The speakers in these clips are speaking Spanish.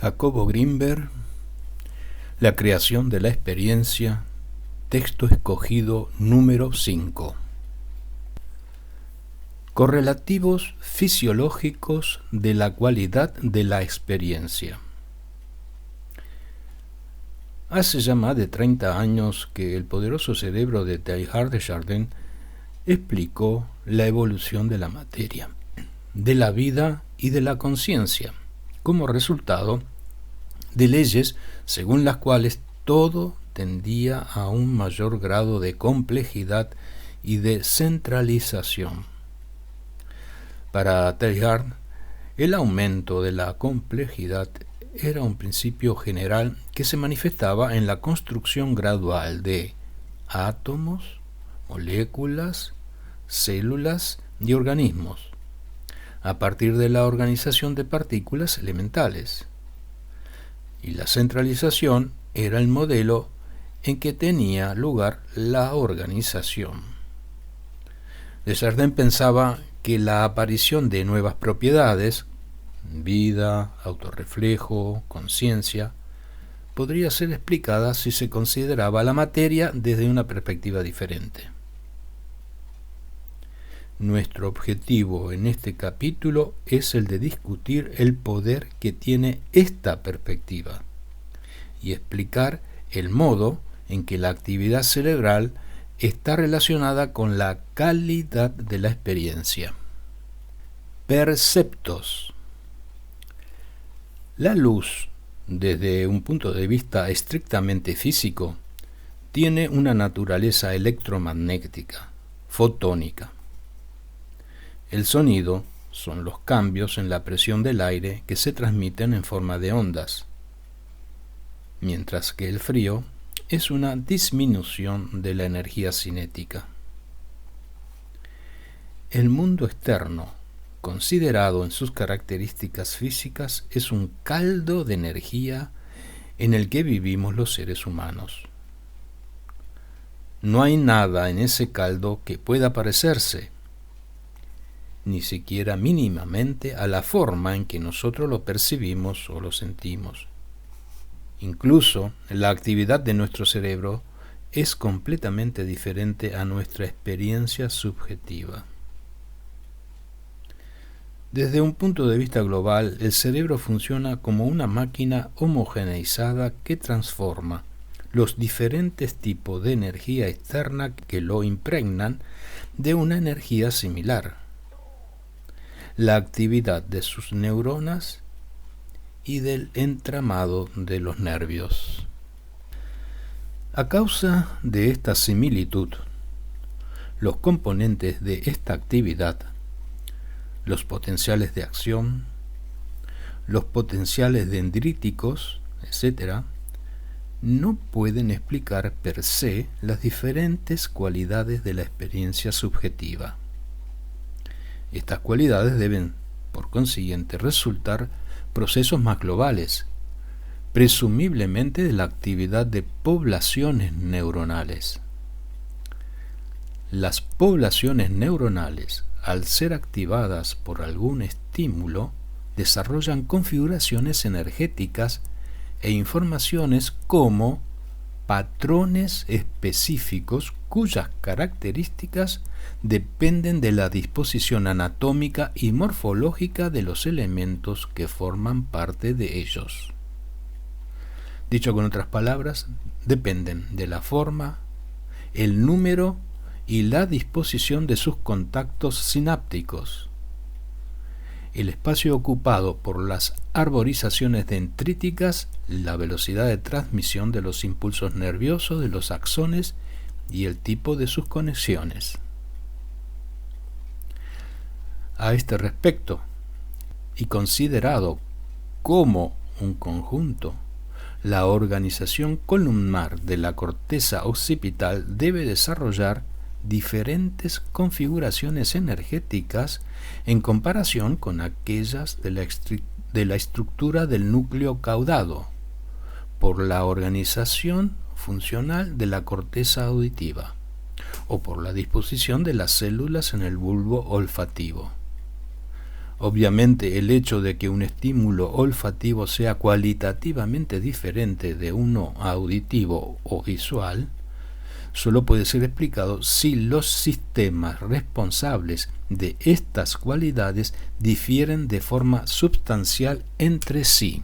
Jacobo Grinberg, La creación de la experiencia, texto escogido número 5. Correlativos fisiológicos de la cualidad de la experiencia. Hace ya más de 30 años que el poderoso cerebro de Teilhard de Chardin explicó la evolución de la materia, de la vida y de la conciencia, como resultado de leyes según las cuales todo tendía a un mayor grado de complejidad y de centralización. Para Teilhard, el aumento de la complejidad era un principio general que se manifestaba en la construcción gradual de átomos, moléculas, células y organismos, a partir de la organización de partículas elementales. Y la centralización era el modelo en que tenía lugar la organización. Desjardins pensaba que la aparición de nuevas propiedades, vida, autorreflejo, conciencia, podría ser explicada si se consideraba la materia desde una perspectiva diferente. Nuestro objetivo en este capítulo es el de discutir el poder que tiene esta perspectiva y explicar el modo en que la actividad cerebral está relacionada con la calidad de la experiencia. Perceptos. La luz, desde un punto de vista estrictamente físico, tiene una naturaleza electromagnética, fotónica. El sonido son los cambios en la presión del aire que se transmiten en forma de ondas, mientras que el frío es una disminución de la energía cinética. El mundo externo, considerado en sus características físicas, es un caldo de energía en el que vivimos los seres humanos. No hay nada en ese caldo que pueda parecerse, ni siquiera mínimamente, a la forma en que nosotros lo percibimos o lo sentimos. Incluso la actividad de nuestro cerebro es completamente diferente a nuestra experiencia subjetiva. Desde un punto de vista global, el cerebro funciona como una máquina homogeneizada que transforma los diferentes tipos de energía externa que lo impregnan de una energía similar. La actividad de sus neuronas y del entramado de los nervios. A causa de esta similitud, los componentes de esta actividad, los potenciales de acción, los potenciales dendríticos, etc., no pueden explicar per se las diferentes cualidades de la experiencia subjetiva. Estas cualidades deben, por consiguiente, resultar procesos más globales, presumiblemente de la actividad de poblaciones neuronales. Las poblaciones neuronales, al ser activadas por algún estímulo, desarrollan configuraciones energéticas e informaciones como patrones específicos cuyas características dependen de la disposición anatómica y morfológica de los elementos que forman parte de ellos. Dicho con otras palabras, dependen de la forma, el número y la disposición de sus contactos sinápticos, el espacio ocupado por las arborizaciones dendríticas, la velocidad de transmisión de los impulsos nerviosos de los axones y el tipo de sus conexiones. A este respecto, y considerado como un conjunto, la organización columnar de la corteza occipital debe desarrollar diferentes configuraciones energéticas en comparación con aquellas de la estructura del núcleo caudado, por la organización funcional de la corteza auditiva o por la disposición de las células en el bulbo olfativo. Obviamente, el hecho de que un estímulo olfativo sea cualitativamente diferente de uno auditivo o visual solo puede ser explicado si los sistemas responsables de estas cualidades difieren de forma sustancial entre sí.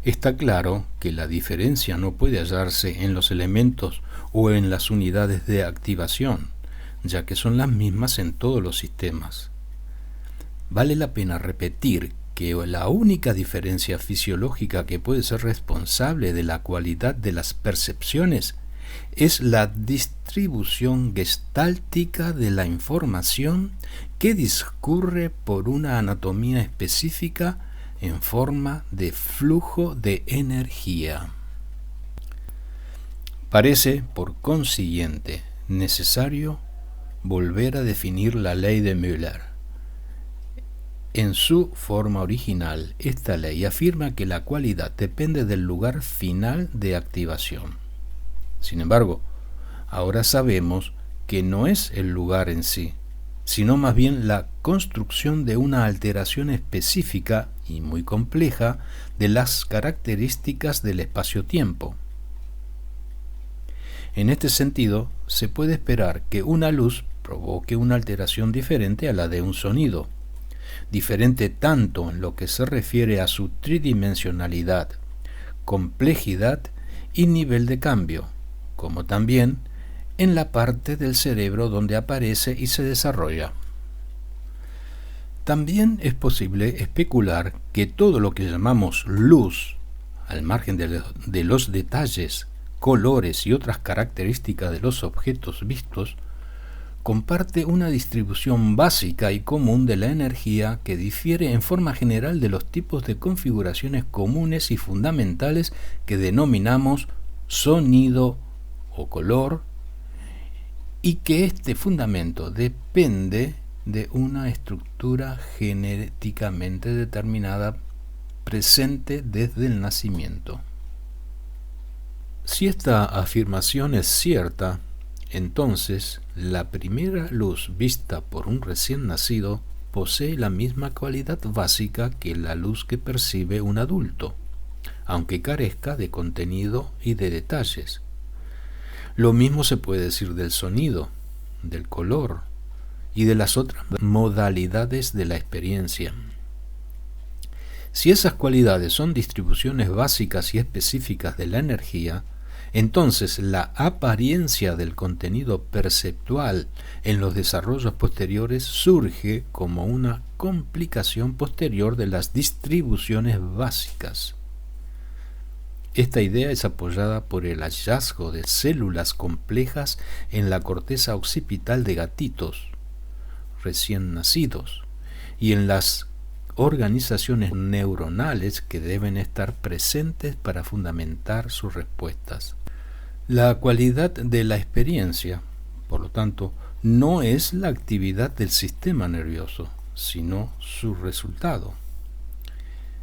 Está claro que la diferencia no puede hallarse en los elementos o en las unidades de activación, ya que son las mismas en todos los sistemas. Vale la pena repetir que la única diferencia fisiológica que puede ser responsable de la cualidad de las percepciones es la distribución gestáltica de la información que discurre por una anatomía específica en forma de flujo de energía. Parece, por consiguiente, necesario volver a definir la ley de Müller. En su forma original, esta ley afirma que la cualidad depende del lugar final de activación. Sin embargo, ahora sabemos que no es el lugar en sí, sino más bien la construcción de una alteración específica y muy compleja de las características del espacio-tiempo. En este sentido, se puede esperar que una luz provoque una alteración diferente a la de un sonido, diferente tanto en lo que se refiere a su tridimensionalidad, complejidad y nivel de cambio, como también en la parte del cerebro donde aparece y se desarrolla. También es posible especular que todo lo que llamamos luz, al margen de los detalles, colores y otras características de los objetos vistos, comparte una distribución básica y común de la energía que difiere en forma general de los tipos de configuraciones comunes y fundamentales que denominamos sonido o color, y que este fundamento depende de una estructura genéticamente determinada presente desde el nacimiento. Si esta afirmación es cierta, entonces la primera luz vista por un recién nacido posee la misma cualidad básica que la luz que percibe un adulto, aunque carezca de contenido y de detalles. Lo mismo se puede decir del sonido, del color y de las otras modalidades de la experiencia. Si esas cualidades son distribuciones básicas y específicas de la energía, entonces la apariencia del contenido perceptual en los desarrollos posteriores surge como una complicación posterior de las distribuciones básicas. Esta idea es apoyada por el hallazgo de células complejas en la corteza occipital de gatitos recién nacidos y en las organizaciones neuronales que deben estar presentes para fundamentar sus respuestas. La cualidad de la experiencia, por lo tanto, no es la actividad del sistema nervioso, sino su resultado.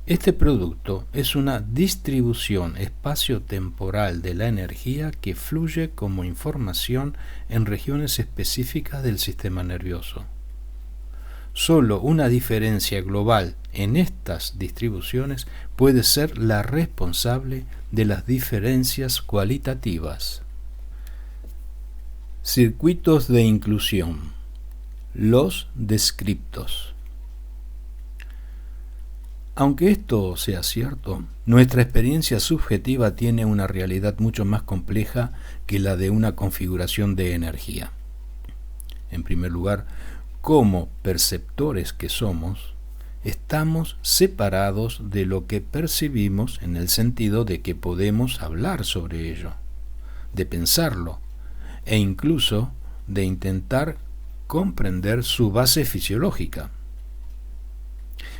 Este producto es una distribución espacio-temporal de la energía que fluye como información en regiones específicas del sistema nervioso. Solo una diferencia global en estas distribuciones puede ser la responsable de las diferencias cualitativas. Circuitos de inclusión. Los descriptos. Aunque esto sea cierto, nuestra experiencia subjetiva tiene una realidad mucho más compleja que la de una configuración de energía. En primer lugar, como perceptores que somos, estamos separados de lo que percibimos en el sentido de que podemos hablar sobre ello, de pensarlo e incluso de intentar comprender su base fisiológica.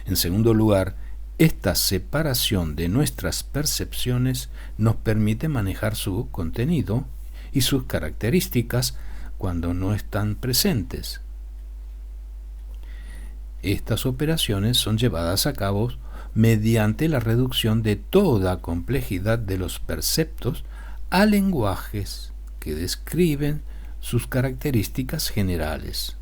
En segundo lugar, esta separación de nuestras percepciones nos permite manejar su contenido y sus características cuando no están presentes. Estas operaciones son llevadas a cabo mediante la reducción de toda complejidad de los perceptos a lenguajes que describen sus características generales.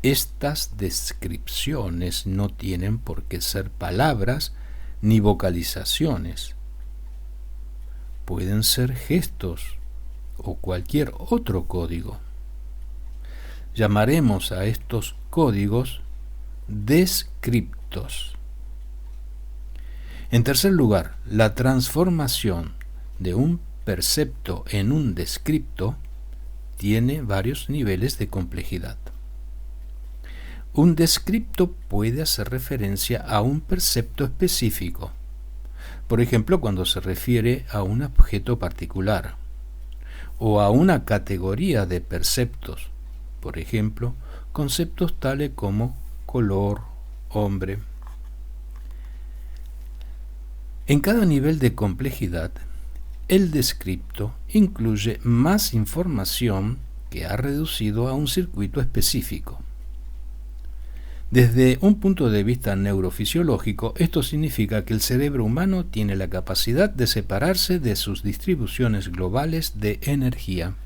Estas descripciones no tienen por qué ser palabras ni vocalizaciones. Pueden ser gestos o cualquier otro código. Llamaremos a estos códigos descriptos. En tercer lugar, la transformación de un percepto en un descripto tiene varios niveles de complejidad. Un descripto puede hacer referencia a un percepto específico, por ejemplo, cuando se refiere a un objeto particular, o a una categoría de perceptos, por ejemplo, conceptos tales como color, hombre. En cada nivel de complejidad, el descripto incluye más información que ha reducido a un circuito específico. Desde un punto de vista neurofisiológico, esto significa que el cerebro humano tiene la capacidad de separarse de sus distribuciones globales de energía.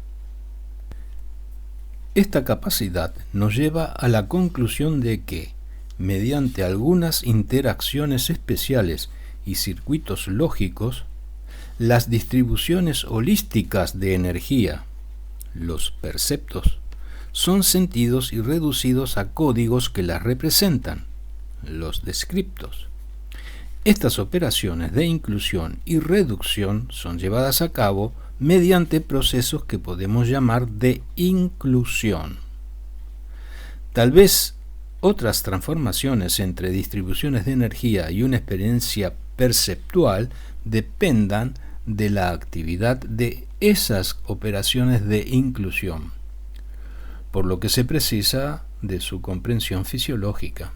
Esta capacidad nos lleva a la conclusión de que, mediante algunas interacciones especiales y circuitos lógicos, las distribuciones holísticas de energía, los perceptos, son sentidos y reducidos a códigos que las representan, los descriptos. Estas operaciones de inclusión y reducción son llevadas a cabo mediante procesos que podemos llamar de inclusión. Tal vez otras transformaciones entre distribuciones de energía y una experiencia perceptual dependan de la actividad de esas operaciones de inclusión, por lo que se precisa de su comprensión fisiológica.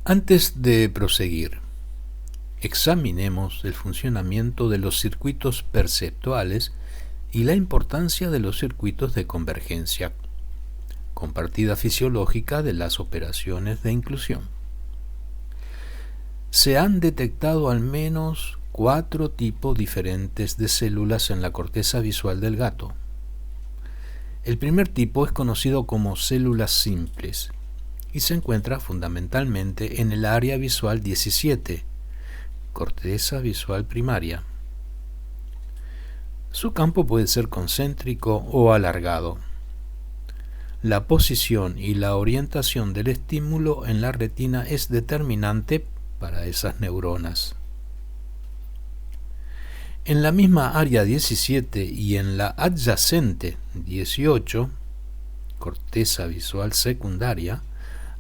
Antes de proseguir, examinemos el funcionamiento de los circuitos perceptuales y la importancia de los circuitos de convergencia compartida fisiológica de las operaciones de inclusión. Se han detectado al menos 4 tipos diferentes de células en la corteza visual del gato. El primer tipo es conocido como células simples y se encuentra fundamentalmente en el área visual 17, corteza visual primaria. Su campo puede ser concéntrico o alargado. La posición y la orientación del estímulo en la retina es determinante para esas neuronas. En la misma área 17 y en la adyacente 18, corteza visual secundaria,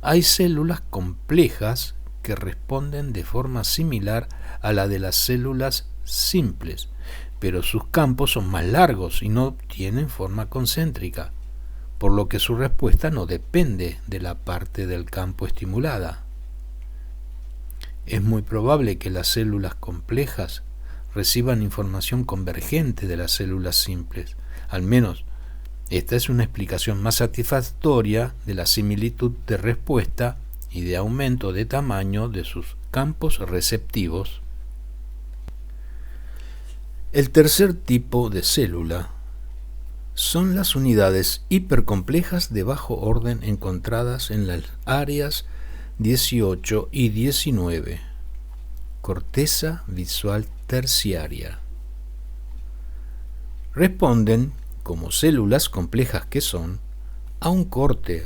hay células complejas que responden de forma similar a la de las células simples, pero sus campos son más largos y no tienen forma concéntrica, por lo que su respuesta no depende de la parte del campo estimulada. Es muy probable que las células complejas reciban información convergente de las células simples. Al menos, esta es una explicación más satisfactoria de la similitud de respuesta y de aumento de tamaño de sus campos receptivos. El tercer tipo de célula son las unidades hipercomplejas de bajo orden encontradas en las áreas 18 y 19, corteza visual terciaria. Responden, como células complejas que son, a un corte,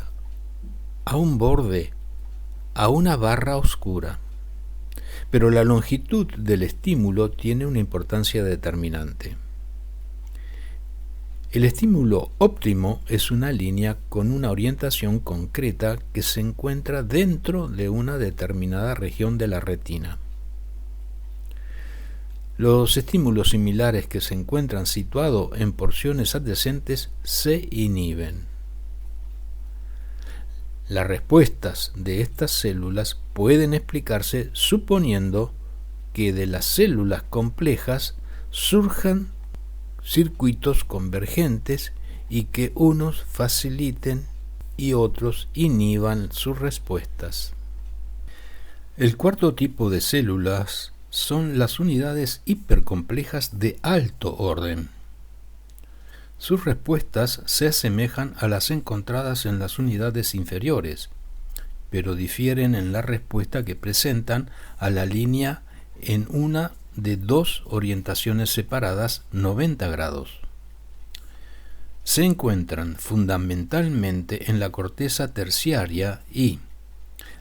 a un borde, a una barra oscura. Pero la longitud del estímulo tiene una importancia determinante. El estímulo óptimo es una línea con una orientación concreta que se encuentra dentro de una determinada región de la retina. Los estímulos similares que se encuentran situados en porciones adyacentes se inhiben. Las respuestas de estas células pueden explicarse suponiendo que de las células complejas surjan circuitos convergentes y que unos faciliten y otros inhiban sus respuestas. El cuarto tipo de células son las unidades hipercomplejas de alto orden. Sus respuestas se asemejan a las encontradas en las unidades inferiores, pero difieren en la respuesta que presentan a la línea en una de dos orientaciones separadas 90 grados. Se encuentran fundamentalmente en la corteza terciaria y,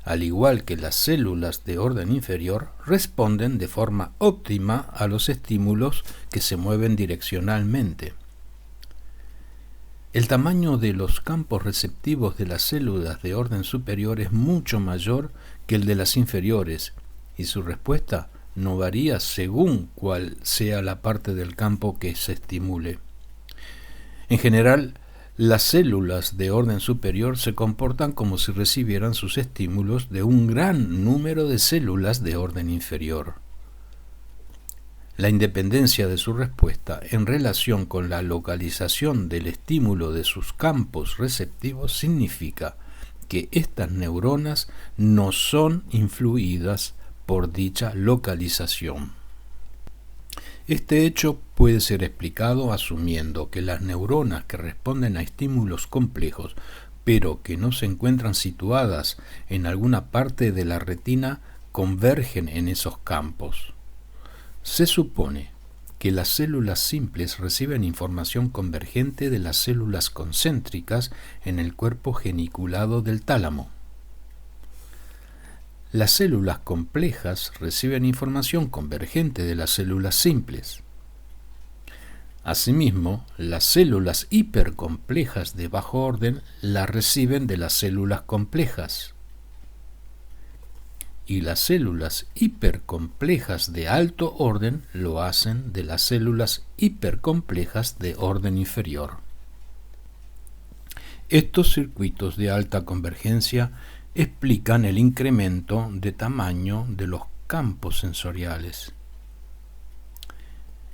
al igual que las células de orden inferior, responden de forma óptima a los estímulos que se mueven direccionalmente. El tamaño de los campos receptivos de las células de orden superior es mucho mayor que el de las inferiores, y su respuesta no varía según cuál sea la parte del campo que se estimule. En general, las células de orden superior se comportan como si recibieran sus estímulos de un gran número de células de orden inferior. La independencia de su respuesta en relación con la localización del estímulo de sus campos receptivos significa que estas neuronas no son influidas por dicha localización. Este hecho puede ser explicado asumiendo que las neuronas que responden a estímulos complejos, pero que no se encuentran situadas en alguna parte de la retina, convergen en esos campos. Se supone que las células simples reciben información convergente de las células concéntricas en el cuerpo geniculado del tálamo. Las células complejas reciben información convergente de las células simples. Asimismo, las células hipercomplejas de bajo orden la reciben de las células complejas. Y las células hipercomplejas de alto orden lo hacen de las células hipercomplejas de orden inferior. Estos circuitos de alta convergencia explican el incremento de tamaño de los campos sensoriales.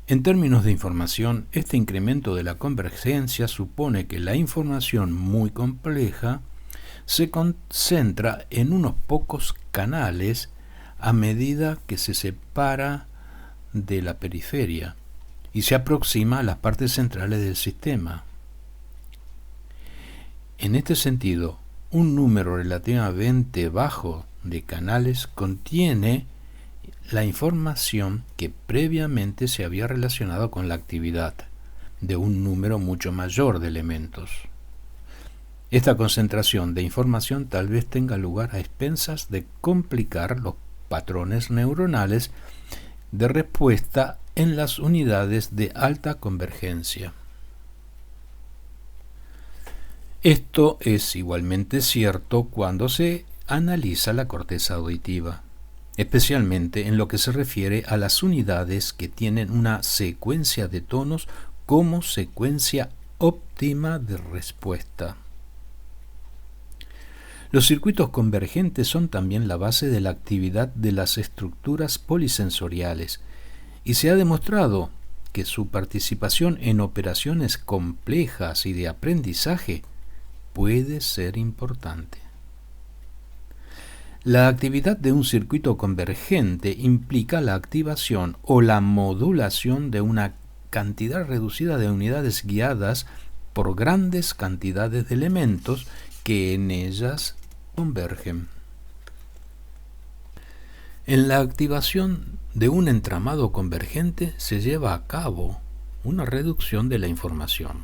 En términos de información, este incremento de la convergencia supone que la información muy compleja se concentra en unos pocos canales a medida que se separa de la periferia y se aproxima a las partes centrales del sistema. En este sentido, un número relativamente bajo de canales contiene la información que previamente se había relacionado con la actividad de un número mucho mayor de elementos. Esta concentración de información tal vez tenga lugar a expensas de complicar los patrones neuronales de respuesta en las unidades de alta convergencia. Esto es igualmente cierto cuando se analiza la corteza auditiva, especialmente en lo que se refiere a las unidades que tienen una secuencia de tonos como secuencia óptima de respuesta. Los circuitos convergentes son también la base de la actividad de las estructuras polisensoriales y se ha demostrado que su participación en operaciones complejas y de aprendizaje puede ser importante. La actividad de un circuito convergente implica la activación o la modulación de una cantidad reducida de unidades guiadas por grandes cantidades de elementos que en ellas convergen. En la activación de un entramado convergente se lleva a cabo una reducción de la información.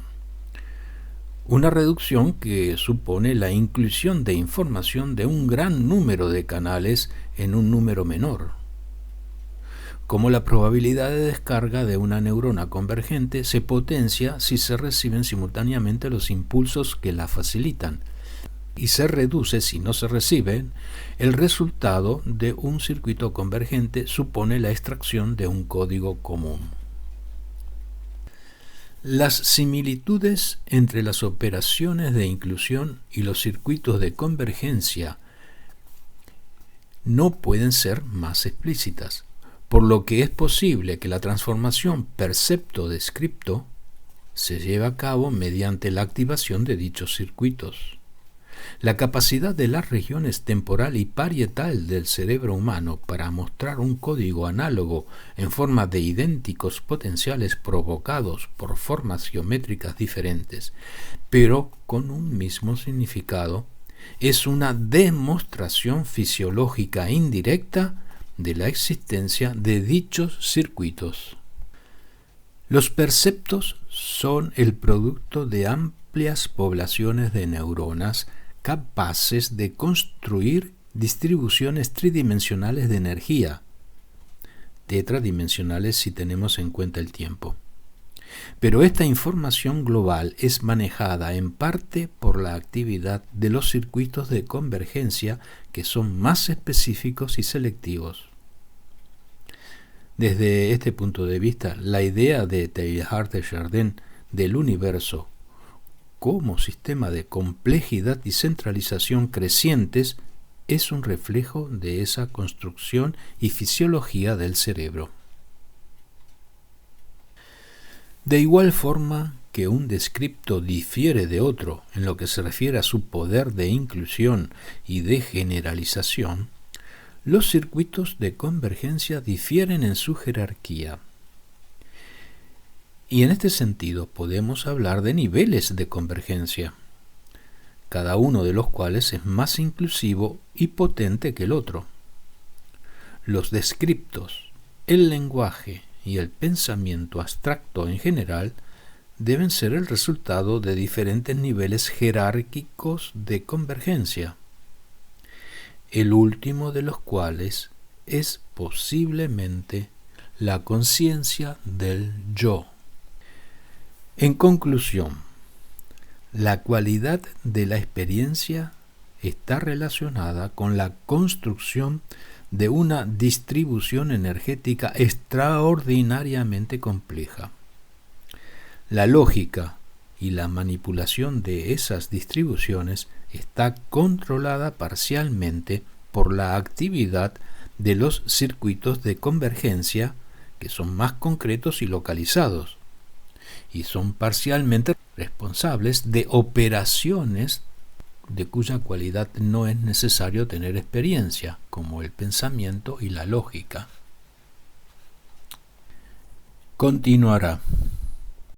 Una reducción que supone la inclusión de información de un gran número de canales en un número menor. Como la probabilidad de descarga de una neurona convergente se potencia si se reciben simultáneamente los impulsos que la facilitan, y se reduce si no se reciben. El resultado de un circuito convergente supone la extracción de un código común. Las similitudes entre las operaciones de inclusión y los circuitos de convergencia no pueden ser más explícitas, por lo que es posible que la transformación percepto-descripto se lleve a cabo mediante la activación de dichos circuitos. La capacidad de las regiones temporal y parietal del cerebro humano para mostrar un código análogo en forma de idénticos potenciales provocados por formas geométricas diferentes, pero con un mismo significado, es una demostración fisiológica indirecta de la existencia de dichos circuitos. Los perceptos son el producto de amplias poblaciones de neuronas capaces de construir distribuciones tridimensionales de energía, tetradimensionales si tenemos en cuenta el tiempo. Pero esta información global es manejada en parte por la actividad de los circuitos de convergencia, que son más específicos y selectivos. Desde este punto de vista, la idea de Teilhard de Chardin del universo como sistema de complejidad y centralización crecientes es un reflejo de esa construcción y fisiología del cerebro. De igual forma que un descripto difiere de otro en lo que se refiere a su poder de inclusión y de generalización, los circuitos de convergencia difieren en su jerarquía. Y en este sentido podemos hablar de niveles de convergencia, cada uno de los cuales es más inclusivo y potente que el otro. Los descriptos, el lenguaje y el pensamiento abstracto en general deben ser el resultado de diferentes niveles jerárquicos de convergencia, el último de los cuales es posiblemente la conciencia del yo. En conclusión, la cualidad de la experiencia está relacionada con la construcción de una distribución energética extraordinariamente compleja. La lógica y la manipulación de esas distribuciones está controlada parcialmente por la actividad de los circuitos de convergencia, que son más concretos y localizados, y son parcialmente responsables de operaciones de cuya cualidad no es necesario tener experiencia, como el pensamiento y la lógica. Continuará.